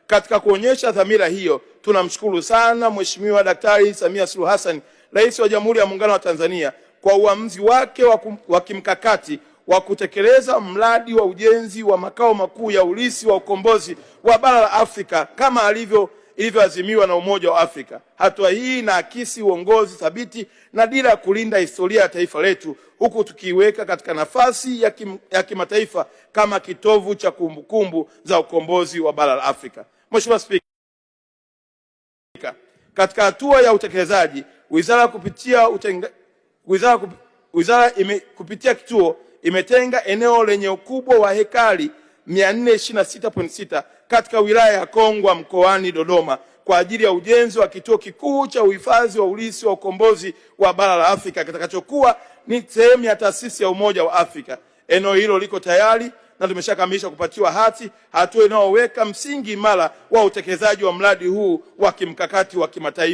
Katika kuonyesha dhamira hiyo, tunamshukuru sana Mheshimiwa Daktari Samia Suluhu Hassan, Rais wa Jamhuri ya Muungano wa Tanzania, kwa uamuzi wake wa kimkakati wa kutekeleza mradi wa ujenzi wa makao makuu ya urithi wa ukombozi wa bara la Afrika kama ilivyoazimiwa na Umoja wa Afrika. Hatua hii inaakisi uongozi thabiti na dira ya kulinda historia ya taifa letu, huku tukiiweka katika nafasi ya kimataifa kama kitovu cha kumbukumbu za ukombozi wa bara la Afrika. Mheshimiwa Spika, katika hatua ya utekelezaji, wizara kupitia kituo imetenga eneo lenye ukubwa wa hekari 426.6 katika wilaya ya Kongwa mkoani Dodoma kwa ajili ya ujenzi wa kituo kikuu cha uhifadhi wa urithi wa ukombozi wa bara la Afrika kitakachokuwa ni sehemu ya taasisi ya Umoja wa Afrika. Eneo hilo liko tayari na tumeshakamilisha kupatiwa hati, hatua inayoweka msingi imara wa utekelezaji wa mradi huu wa kimkakati wa kimataifa.